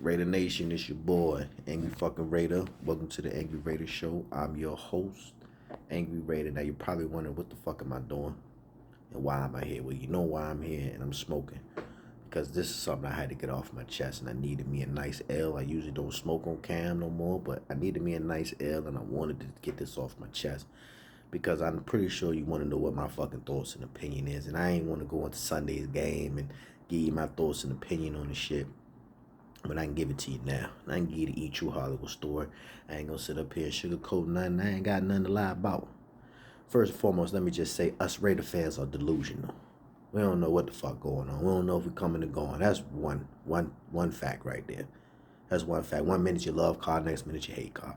Raider Nation? It's your boy, Angry fucking Raider. Welcome to the Angry Raider Show. I'm your host, Angry Raider. Now you're probably wondering what the fuck am I doing and why am I here? Well, you know why I'm here, and I'm smoking because this is something I had to get off my chest, and I needed me a nice L. I usually don't smoke on cam no more, but I needed me a nice L, and I wanted to get this off my chest because I'm pretty sure you want to know what my fucking thoughts and opinion is, and I ain't want to go into Sunday's game and give you my thoughts and opinion on the shit. But I can give it to you now. I can give you the E-True Hollywood story. I ain't gonna sit up here and sugarcoat nothing. I ain't got nothing to lie about. First and foremost, let me just say us Raider fans are delusional. We don't know what the fuck going on. We don't know if we're coming or going. That's one fact right there. That's one fact. 1 minute you love Carr, next minute you hate Carr.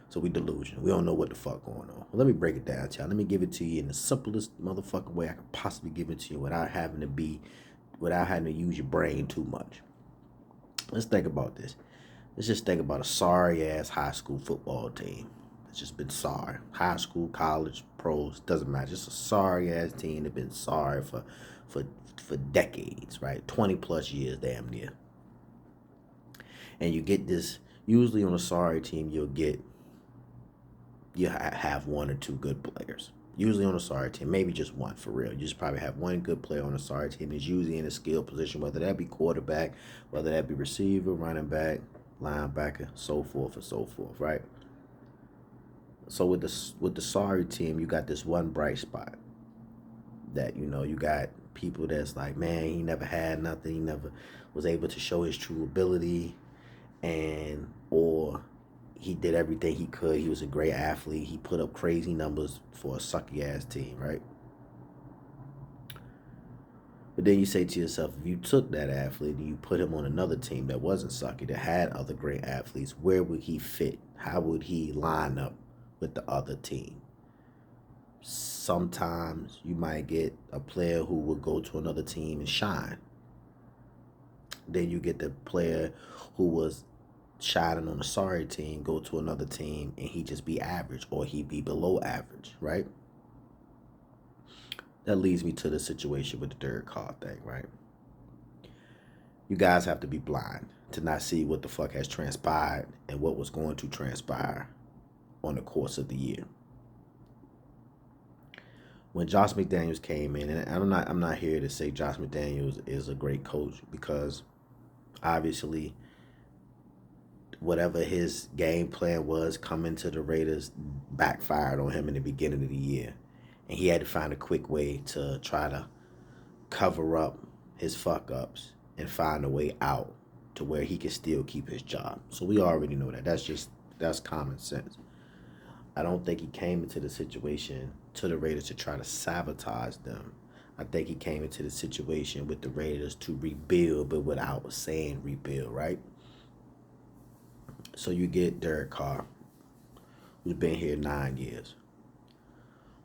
So we delusional. We don't know what the fuck going on. Well, let me break it down to y'all. Let me give it to you in the simplest motherfucking way I could possibly give it to you without having to use your brain too much. Let's think about this. Let's just think about a sorry-ass high school football team. It's just been sorry. High school, college, pros, doesn't matter. Just a sorry-ass team that's been sorry for decades, right? 20 plus years, damn near. And you get this, usually on a sorry team, you have one or two good players. Usually on a sorry team, maybe just one for real. You just probably have one good player on a sorry team. It's usually in a skill position, whether that be quarterback, whether that be receiver, running back, linebacker, so forth and so forth, right? So with the sorry team, you got this one bright spot that you got people that's like, man, he never had nothing, he never was able to show his true ability, or he did everything he could. He was a great athlete. He put up crazy numbers for a sucky ass team, right? But then you say to yourself, if you took that athlete and you put him on another team that wasn't sucky, that had other great athletes, where would he fit? How would he line up with the other team? Sometimes you might get a player who would go to another team and shine. Then you get the player who was shining on a sorry team, go to another team, and he just be average, or he be below average, right? That leads me to the situation with the Derek Carr thing, right? You guys have to be blind to not see what the fuck has transpired and what was going to transpire on the course of the year. When Josh McDaniels came in, and I'm not here to say Josh McDaniels is a great coach, because obviously whatever his game plan was coming to the Raiders backfired on him in the beginning of the year. And he had to find a quick way to try to cover up his fuck ups and find a way out to where he can still keep his job. So we already know that. That's common sense. I don't think he came into the situation to the Raiders to try to sabotage them. I think he came into the situation with the Raiders to rebuild, but without saying rebuild, right? So you get Derek Carr, who's been here 9 years,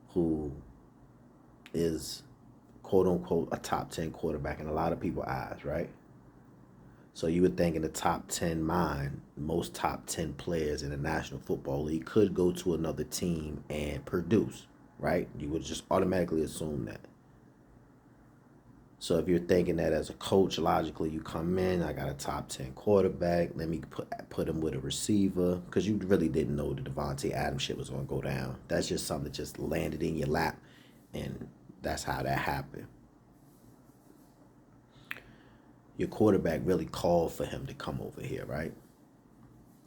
who is quote unquote a top 10 quarterback in a lot of people's eyes, right? So you would think in the top 10 mind, most top 10 players in the National Football League could go to another team and produce, right? You would just automatically assume that. So if you're thinking that as a coach, logically you come in, I got a top 10 quarterback, let me put him with a receiver, because you really didn't know the Davante Adams shit was going to go down. That's just something that just landed in your lap, and that's how that happened. Your quarterback really called for him to come over here, right?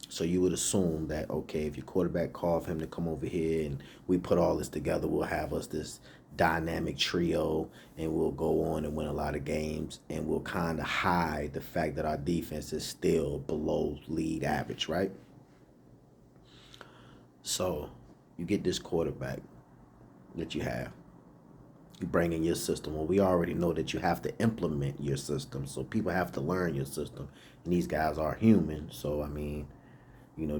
So you would assume that, okay, if your quarterback called for him to come over here and we put all this together, we'll have us this dynamic trio and we'll go on and win a lot of games, and we'll kind of hide the fact that our defense is still below league average, right? So you get this quarterback that you have. You bring in your system. Well, we already know that you have to implement your system, so people have to learn your system, and these guys are human. So I mean,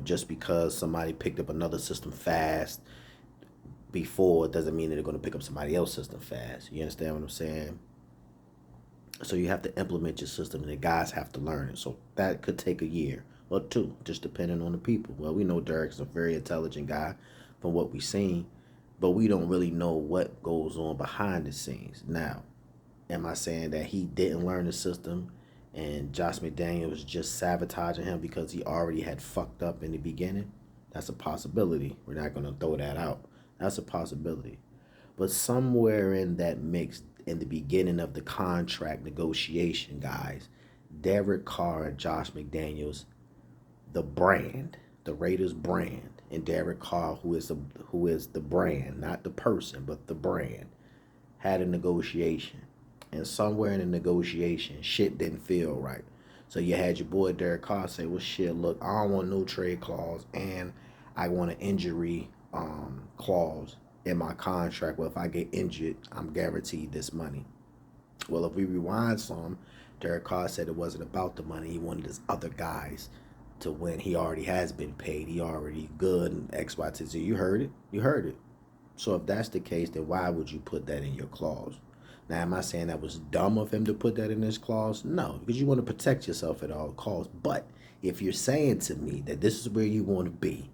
just because somebody picked up another system fast before, it doesn't mean that they're going to pick up somebody else's system fast. You understand what I'm saying? So you have to implement your system, and the guys have to learn it. So that could take a year or two, just depending on the people. Well, we know Derek's a very intelligent guy from what we've seen, but we don't really know what goes on behind the scenes. Now, am I saying that he didn't learn the system and Josh McDaniels was just sabotaging him because he already had fucked up in the beginning. That's a possibility. We're not going to throw that out. That's a possibility. But somewhere in that mix, in the beginning of the contract negotiation, guys, Derek Carr and Josh McDaniels, the brand, the Raiders brand, and Derek Carr, who is the brand, not the person, but the brand, had a negotiation. And somewhere in the negotiation, shit didn't feel right. So you had your boy Derek Carr say, well, shit, look, I don't want no trade clause, and I want an injury clause in my contract. Well, if I get injured, I'm guaranteed this money. Well, if we rewind some, Derek Carr said it wasn't about the money. He wanted his other guys to win. He already has been paid. He already good and X, Y, Z. You heard it. You heard it. So if that's the case, then why would you put that in your clause? Now, am I saying that was dumb of him to put that in his clause? No, because you want to protect yourself at all costs. But if you're saying to me that this is where you want to be,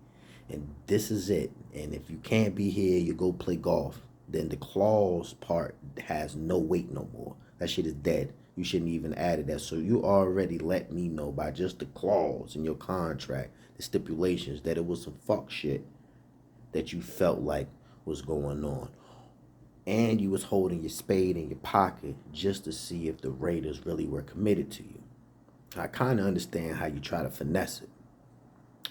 and this is it, and if you can't be here, you go play golf, then the clause part has no weight no more. That shit is dead. You shouldn't even add that. So you already let me know by just the clause in your contract, the stipulations, that it was some fuck shit that you felt like was going on. And you was holding your spade in your pocket just to see if the Raiders really were committed to you. I kind of understand how you try to finesse it.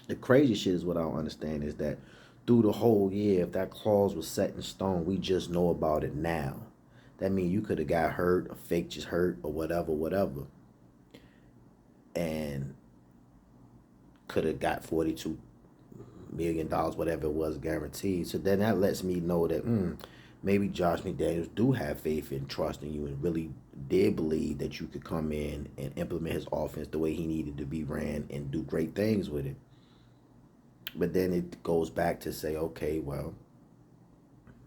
The crazy shit is what I don't understand is that through the whole year, if that clause was set in stone, we just know about it now. That means you could have got hurt or fake just hurt or whatever. And could have got $42 million, whatever it was, guaranteed. So then that lets me know that maybe Josh McDaniels do have faith and trust in you and really did believe that you could come in and implement his offense the way he needed to be ran and do great things with it. But then it goes back to say, okay, well,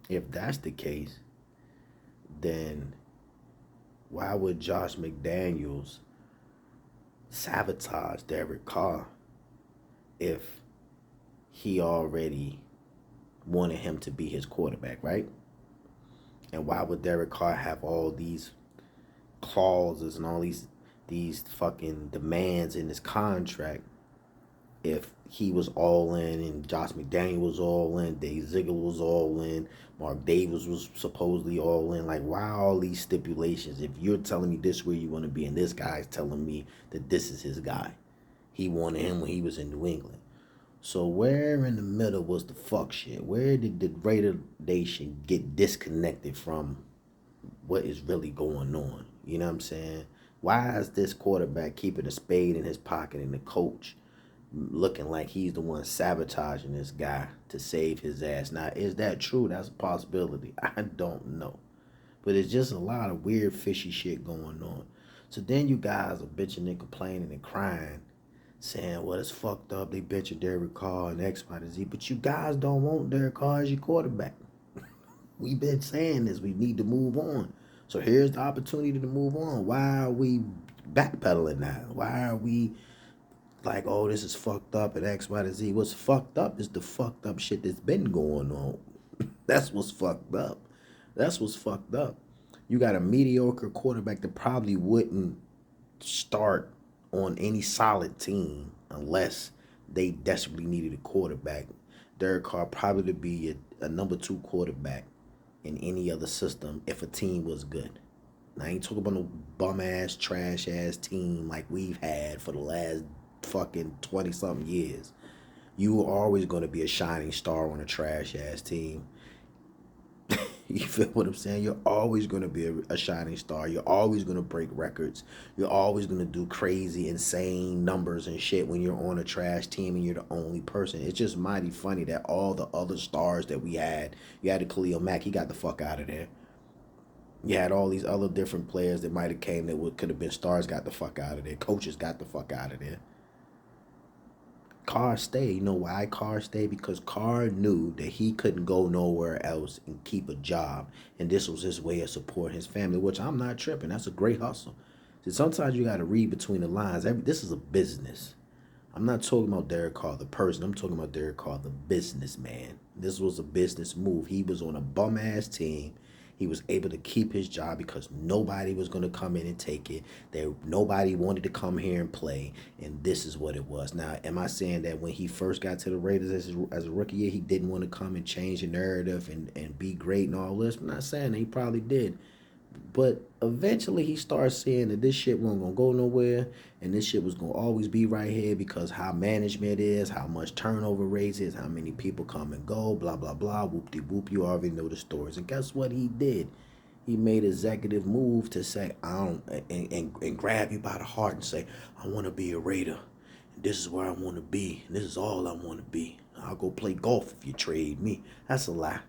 if that's the case, then why would Josh McDaniels sabotage Derek Carr if he already wanted him to be his quarterback, right? And why would Derek Carr have all these clauses and all these fucking demands in his contract if he was all in and Josh McDaniel was all in, Dave Ziegler was all in, Mark Davis was supposedly all in? Like, why all these stipulations if you're telling me this is where you want to be and this guy's telling me that this is his guy? He wanted him when he was in New England. So where in the middle was the fuck shit? Where did the Raider Nation get disconnected from what is really going on? You know what I'm saying? Why is this quarterback keeping a spade in his pocket and the coach looking like he's the one sabotaging this guy to save his ass? Now, is that true? That's a possibility. I don't know. But it's just a lot of weird, fishy shit going on. So then you guys are bitching and complaining and crying, saying, well, it's fucked up. They benching Derek Carr and X, Y, and Z. But you guys don't want Derek Carr as your quarterback. We've been saying this. We need to move on. So here's the opportunity to move on. Why are we backpedaling now? Why are we like, oh, this is fucked up and X, Y, and Z? What's fucked up is the fucked up shit that's been going on. That's what's fucked up. That's what's fucked up. You got a mediocre quarterback that probably wouldn't start on any solid team unless they desperately needed a quarterback. Derek Carr probably to be a number 2 quarterback in any other system if a team was good. Now, I ain't talking about no bum-ass, trash-ass team like we've had for the last fucking 20-something years. You are always going to be a shining star on a trash-ass team. You feel what I'm saying? You're always going to be a shining star. You're always going to break records. You're always going to do crazy, insane numbers and shit when you're on a trash team and you're the only person. It's just mighty funny that all the other stars that we had, you had a Khalil Mack, he got the fuck out of there. You had all these other different players that might have came that could have been stars, got the fuck out of there. Coaches got the fuck out of there. Carr stayed. You know why Carr stayed? Because Carr knew that he couldn't go nowhere else and keep a job. And this was his way of supporting his family, which I'm not tripping. That's a great hustle. See, sometimes you got to read between the lines. This is a business. I'm not talking about Derek Carr, the person. I'm talking about Derek Carr, the businessman. This was a business move. He was on a bum-ass team. He was able to keep his job because nobody was going to come in and take it. Nobody wanted to come here and play, and this is what it was. Now, am I saying that when he first got to the Raiders as a rookie year, he didn't want to come and change the narrative and be great and all this? I'm not saying that. He probably did. But eventually he started seeing that this shit wasn't going to go nowhere, and this shit was going to always be right here because how management is, how much turnover rates is, how many people come and go, blah, blah, blah, whoop-de-whoop. You already know the stories. And guess what he did? He made an executive move to say, I don't, and grab you by the heart and say, I want to be a Raider. And this is where I want to be. And this is all I want to be. I'll go play golf if you trade me. That's a lie.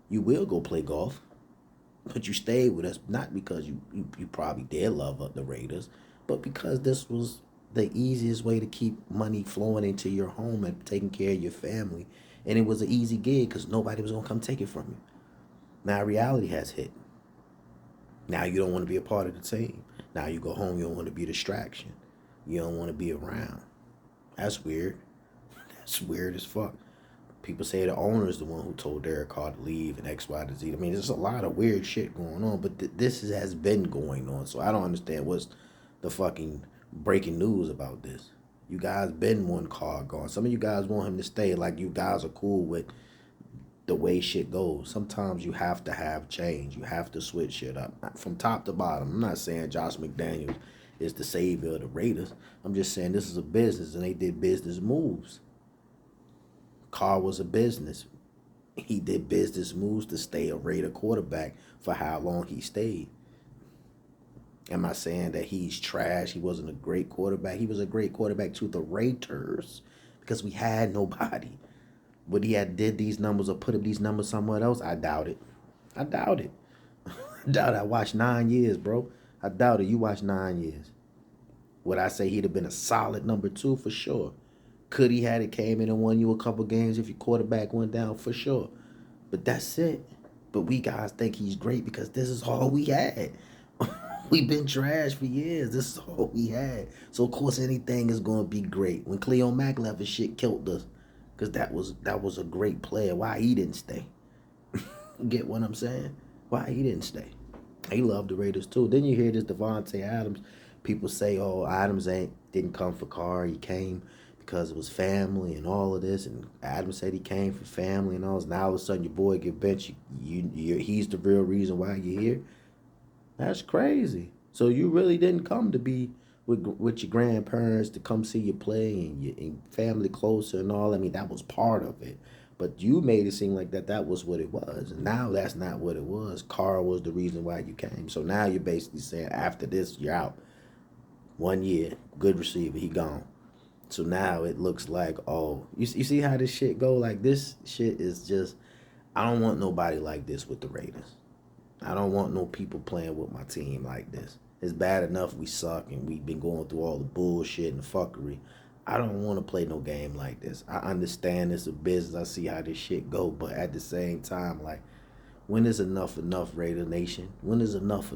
You will go play golf. But you stayed with us not because you probably did love the Raiders, but because this was the easiest way to keep money flowing into your home and taking care of your family. And it was an easy gig because nobody was going to come take it from you. Now reality has hit. Now you don't want to be a part of the team. Now you go home, you don't want to be a distraction. You don't want to be around. That's weird. That's weird as fuck. People say the owner is the one who told Derek Carr to leave and X, Y, to Z. I mean, there's a lot of weird shit going on, but this has been going on. So I don't understand what's the fucking breaking news about this. You guys been one Carr gone. Some of you guys want him to stay, like you guys are cool with the way shit goes. Sometimes you have to have change. You have to switch shit up from top to bottom. I'm not saying Josh McDaniels is the savior of the Raiders. I'm just saying this is a business and they did business moves. Carr was a business. He did business moves to stay a Raider quarterback for how long he stayed. Am I saying that he's trash? He wasn't a great quarterback. He was a great quarterback to the Raiders because we had nobody. Would he have did these numbers or put up these numbers somewhere else? I doubt it. I doubt it. I doubt it. I watched 9 years, bro. I doubt it. You watched 9 years. Would I say he'd have been a solid number 2? For sure. Could he had it came in and won you a couple games if your quarterback went down? For sure. But that's it. But we guys think he's great because this is all we had. We've been trash for years. This is all we had. So, of course, anything is going to be great. When Cleo Mack left, his shit killed us. Because that was a great player. Why he didn't stay? Get what I'm saying? Why he didn't stay? He loved the Raiders, too. Then you hear this Davante Adams. People say, oh, Adams didn't come for Carr. He came because it was family and all of this, and Adams said he came for family and all this. Now all of a sudden your boy get benched. He's the real reason why you're here. That's crazy. So you really didn't come to be with your grandparents to come see you play and your family closer and all. I mean, that was part of it. But you made it seem like that was what it was. And now that's not what it was. Carr was the reason why you came. So now you're basically saying after this, you're out. 1 year, good receiver, he gone. So now it looks like, oh, you see how this shit go? Like, this shit is just, I don't want nobody like this with the Raiders. I don't want no people playing with my team like this. It's bad enough we suck and we've been going through all the bullshit and the fuckery. I don't want to play no game like this. I understand it's a business. I see how this shit go. But at the same time, like, when is enough, Raider Nation? When is enough?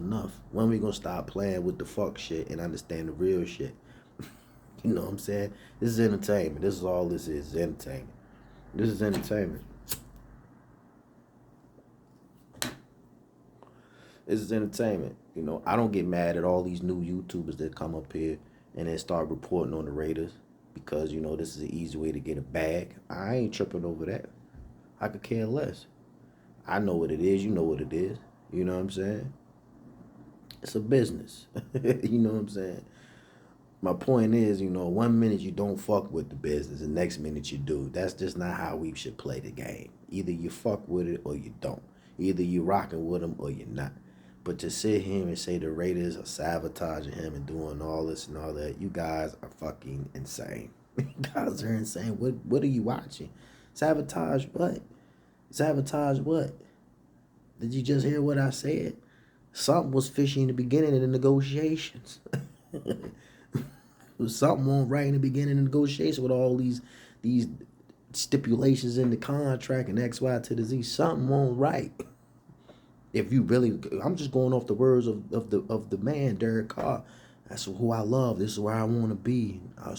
When we going to stop playing with the fuck shit and understand the real shit? You know what I'm saying? This is entertainment. This is all this is entertainment. This is entertainment. This is entertainment. You know, I don't get mad at all these new YouTubers that come up here and then start reporting on the Raiders because, you know, this is an easy way to get a bag. I ain't tripping over that. I could care less. I know what it is. You know what it is. You know what I'm saying? It's a business. You know what I'm saying? My point is, you know, 1 minute you don't fuck with the business, the next minute you do. That's just not how we should play the game. Either you fuck with it or you don't. Either you rocking with them or you're not. But to sit here and say the Raiders are sabotaging him and doing all this and all that, you guys are fucking insane. You guys are insane. What are you watching? Sabotage what? Sabotage what? Did you just hear what I said? Something was fishy in the beginning of the negotiations. Something went right in the beginning of the negotiation with all these stipulations in the contract and X, Y to the Z. Something went right. If you really, I'm just going off the words of the man, Derek Carr. That's who I love. This is where I want to be. I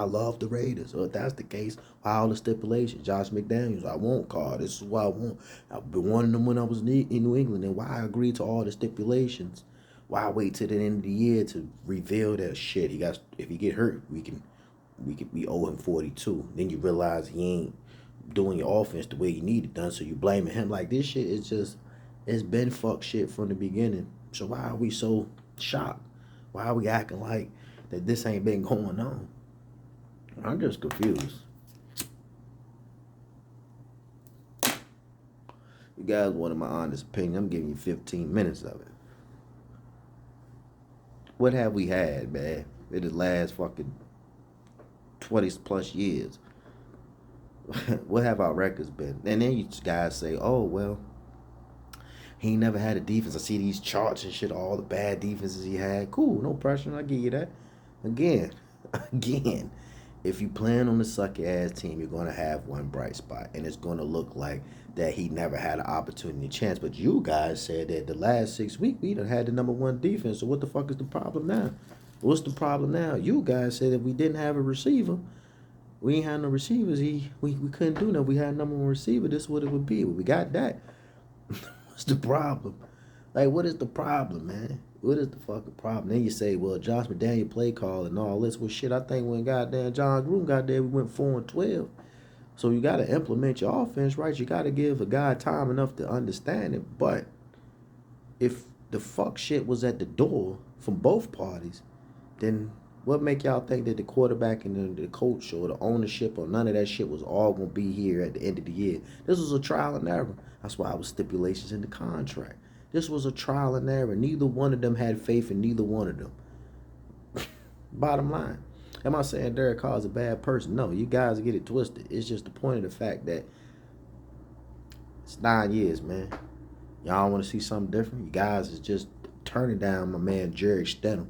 love the Raiders. So if that's the case, why all the stipulations? Josh McDaniels, I want Carr. This is what I want. I've been wanting them when I was in New England. And why I agreed to all the stipulations? Why wait till the end of the year to reveal that shit? If he get hurt, we owe him 42. Then you realize he ain't doing your offense the way you need it done. So you blaming him. Like, this shit is just, it's been fuck shit from the beginning. So why are we so shocked? Why are we acting like that this ain't been going on? I'm just confused. You guys wanted my honest opinion. I'm giving you 15 minutes of it. What have we had, man, in the last fucking 20 plus years? What have our records been? And then you guys say, oh, well, he ain't never had a defense. I see these charts and shit, all the bad defenses he had. Cool, no pressure. I give you that. Again, if you plan on the sucky ass team, you're gonna have one bright spot, and it's gonna look like that he never had an opportunity chance. But you guys said that the last 6 weeks we done had the number one defense. So what the fuck is the problem now? What's the problem now? You guys said that we didn't have a receiver. We ain't had no receivers. We couldn't do nothing. We had number one receiver. This is what it would be. We got that. What's the problem? Like, what is the problem, man? What is the fucking problem? Then you say, well, Josh McDaniels play call and all this. Well, shit, I think when goddamn John Gruden got there, we went 4-12. So you got to implement your offense, right? You got to give a guy time enough to understand it. But if the fuck shit was at the door from both parties, then what make y'all think that the quarterback and the coach or the ownership or none of that shit was all going to be here at the end of the year? This was a trial and error. That's why it was stipulations in the contract. This was a trial and error. Neither one of them had faith in neither one of them. Bottom line. Am I saying Derek Carr is a bad person? No, you guys get it twisted. It's just the point of the fact that it's 9 years, man. Y'all want to see something different? You guys is just turning down my man Jerry Stidham.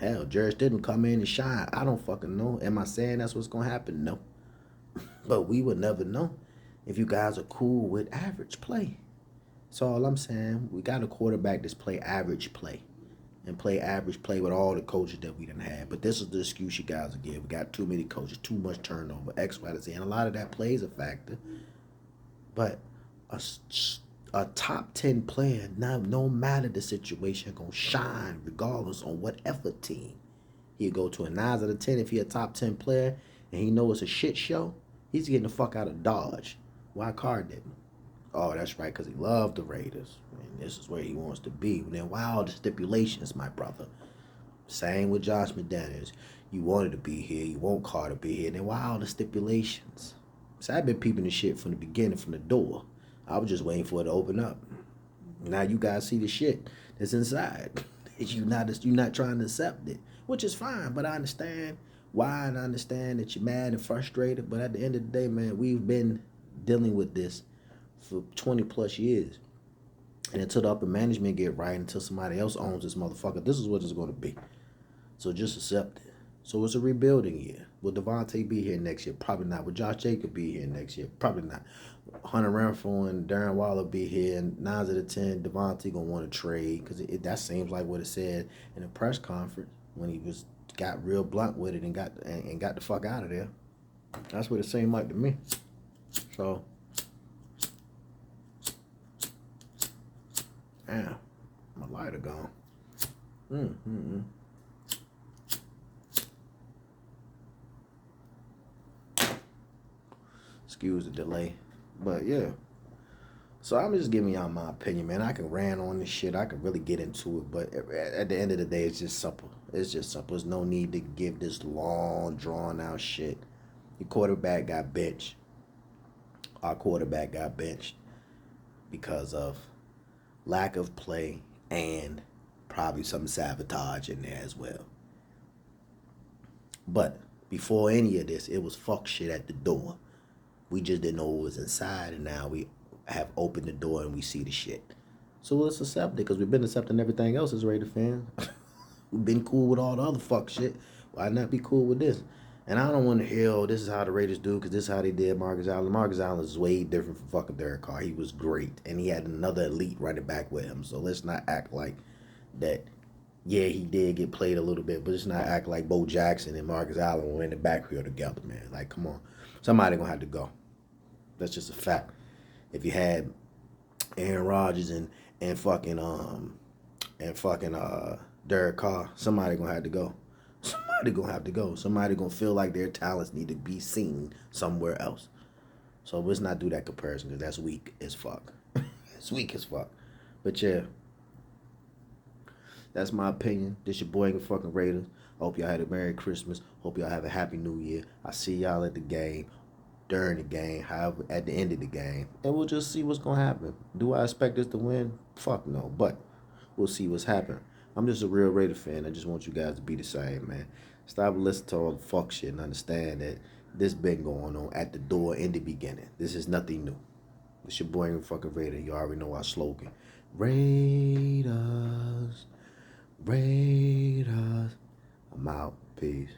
Hell, Jerry Stidham come in and shine. I don't fucking know. Am I saying that's what's going to happen? No. But we would never know if you guys are cool with average play. That's all I'm saying. We got a quarterback that's play average play. And play average play with all the coaches that we done had. But this is the excuse you guys will give. We got too many coaches, too much turnover, X, Y, Z. And a lot of that plays a factor. But a top 10 player, no matter the situation, going to shine regardless on whatever team. He'll go to a 9 out of 10 if he a top 10 player and he knows it's a shit show. He's getting the fuck out of Dodge. Why Carr didn't? Oh, that's right, because he loved the Raiders. And this is where he wants to be. And then why all the stipulations, my brother? Same with Josh McDaniels. You wanted to be here. You want Carr to be here. And then why all the stipulations? So I've been peeping the shit from the beginning, from the door. I was just waiting for it to open up. Now you guys see the shit that's inside. You're not trying to accept it, which is fine. But I understand why, and I understand that you're mad and frustrated. But at the end of the day, man, we've been dealing with this for 20 plus years. And until the upper management get right, until somebody else owns this motherfucker, this is what it's going to be. So just accept it. So it's a rebuilding year. Will Davante be here next year? Probably not. Will Josh Jacobs be here next year? Probably not. Hunter Renfrow and Darren Waller be here. And 9 out of 10, Davante going to want to trade. Because that seems like what it said in the press conference when he got real blunt with it and got the fuck out of there. That's what it seemed like to me. So, damn, my lighter gone. Excuse the delay. But yeah. So I'm just giving y'all my opinion, man. I can rant on this shit. I can really get into it. But at the end of the day, it's just simple. It's just simple. There's no need to give this long, drawn-out shit. Your quarterback got benched. Our quarterback got benched because of lack of play and probably some sabotage in there as well. But before any of this, it was fuck shit at the door. We just didn't know what was inside, and now we have opened the door and we see the shit. So let's accept it, because we've been accepting everything else as Raider fans. We've been cool with all the other fuck shit. Why not be cool with this? And I don't want to hear, oh, this is how the Raiders do, because this is how they did Marcus Allen. Marcus Allen is way different from fucking Derek Carr. He was great, and he had another elite running back with him. So let's not act like that Yeah, he did get played a little bit, but it's not act like Bo Jackson and Marcus Allen were in the backfield together, man. Like, come on. Somebody gonna have to go. That's just a fact. If you had Aaron Rodgers and fucking Derek Carr, somebody gonna have to go. Somebody gonna have to go. Somebody gonna feel like their talents need to be seen somewhere else. So let's not do that comparison because that's weak as fuck. It's weak as fuck. But yeah, that's my opinion. This your boy and fucking Raiders. Hope y'all had a Merry Christmas. Hope y'all have a Happy New Year. I see y'all at the game, during the game, however, at the end of the game. And we'll just see what's going to happen. Do I expect us to win? Fuck no. But we'll see what's happening. I'm just a real Raider fan. I just want you guys to be the same, man. Stop listening to all the fuck shit and understand that this been going on at the door in the beginning. This is nothing new. It's your boy and fucking Raider. You already know our slogan. Raiders. Raiders. I'm out. Peace.